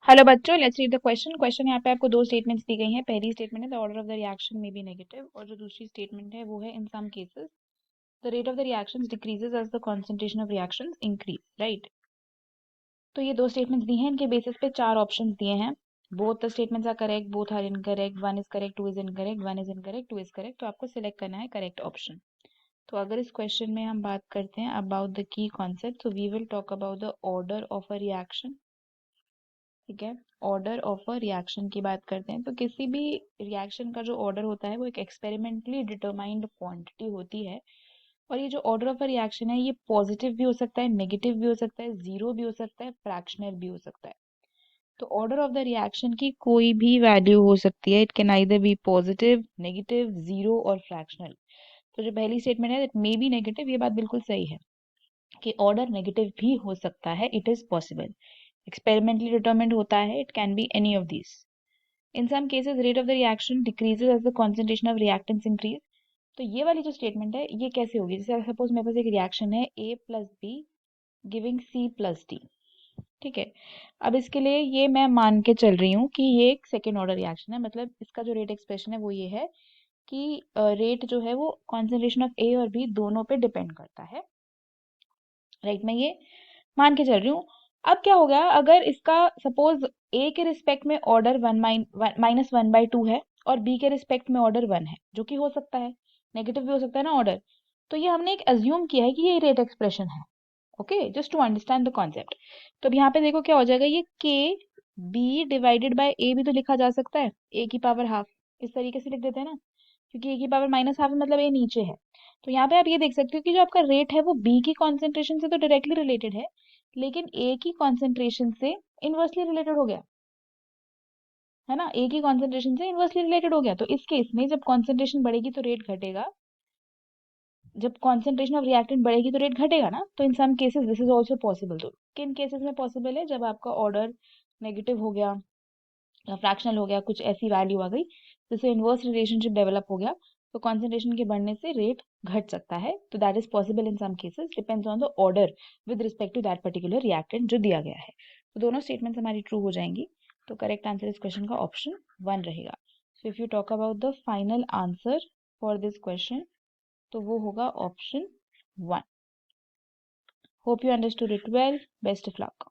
Hello बच्चों, let's read the question यहाँ पे आपको दो स्टेटमेंट्स दी गई हैं। पहली स्टेटमेंट है the order of the reaction में बी नेगेटिव, और जो दूसरी स्टेटमेंट है वो है in some cases the rate of the reactions decreases as the concentration of reactions increase, right. तो ये दो स्टेटमेंट्स दी हैं, इनके बेसिस पे चार ऑप्शंस दिए हैं। Both the statements are correct, both are incorrect, one is correct, two is incorrect, one is incorrect, two is correct. तो आपको सिलेक्ट करना है करेक्ट ऑप्शन। तो अगर इस क्वेश्चन में हम बात करते हैं अबाउट द की कॉन्सेप्ट, तो we will talk about the order of a reaction. ठीक है, ऑर्डर ऑफ अ रिएक्शन की बात करते हैं। तो किसी भी रिएक्शन का जो ऑर्डर होता है वो एक एक्सपेरिमेंटली डिटरमाइंड क्वांटिटी होती है। और ये जो ऑर्डर ऑफ अ रिएक्शन है ये पॉजिटिव भी हो सकता है, नेगेटिव भी हो सकता है, जीरो भी हो सकता है, फ्रैक्शनल भी हो सकता है। तो ऑर्डर ऑफ द रिएक्शन की कोई भी वैल्यू हो सकती है। It can either be positive, negative, zero और फ्रैक्शनल। तो जो पहली स्टेटमेंट है इट मे बी नेगेटिव, ये बात बिल्कुल सही है कि ऑर्डर नेगेटिव भी हो सकता है, it is possible. experimentally determined होता है, it can be any of these. In some cases rate of the reaction decreases as the concentration of reactants increase. तो ये वाली जो स्टेटमेंट है ये कैसे होगी, जैसे सपोज मेरे पास एक रिएक्शन है A plus be giving C plus D. ठीक है, अब इसके लिए ये मैं मान के चल रही हूँ कि ये एक सेकेंड ऑर्डर रिएक्शन है, मतलब इसका जो रेट एक्सप्रेशन है वो ये है कि रेट जो है वो कॉन्सेंट्रेशन ऑफ ए और बी दोनों पे डिपेंड करता है, राइट। मैं ये मान के चल रही हूँ। अब क्या हो गया, अगर इसका सपोज ए के रिस्पेक्ट में order minus one by two है और बी के रिस्पेक्ट में ऑर्डर वन है, जो कि हो सकता है, नेगेटिव भी हो सकता है ना ऑर्डर। तो ये हमने एक अज्यूम किया है कि ये रेट एक्सप्रेशन है। Okay, just to understand the concept. तो अब यहाँ पे देखो क्या हो जाएगा, ये के बी डिवाइडेड बाय ए भी तो लिखा जा सकता है, ए की पावर हाफ। इस तरीके से लिख देते हैं ना, क्योंकि ए की पावर माइनस हाफ है, मतलब ए नीचे है। तो यहाँ पे आप ये देख सकते हो कि जो आपका रेट है वो बी की कॉन्सेंट्रेशन से तो डायरेक्टली रिलेटेड है, लेकिन ए की कॉन्सेंट्रेशन से इनवर्सली रिलेटेड हो गया, है ना। ए की कॉन्सेंट्रेशन से इनवर्सली रिलेटेड हो गया। तो इस केस में जब कॉन्सेंट्रेशन बढ़ेगी तो रेट घटेगा, जब कॉन्सेंट्रेशन ऑफ रिएक्टेंट बढ़ेगी तो रेट घटेगा ना। तो in some cases this is also possible. तो किन केसेस में पॉसिबल है, जब आपका ऑर्डर नेगेटिव हो गया या फ्रैक्शनल हो गया, कुछ ऐसी वैल्यू आ गई जिससे इनवर्स रिलेशनशिप डेवलप हो गया, तो कॉन्सेंट्रेशन के बढ़ने से रेट घट सकता है। तो that is possible in some cases, depends on the order with respect to that particular reactant जो दिया गया है। तो दोनों स्टेटमेंट्स हमारी ट्रू हो जाएंगी। तो करेक्ट आंसर इस क्वेश्चन का ऑप्शन वन रहेगा। So if you talk about the final answer for this question, तो वो होगा option one. Hope you understood it well, best of luck.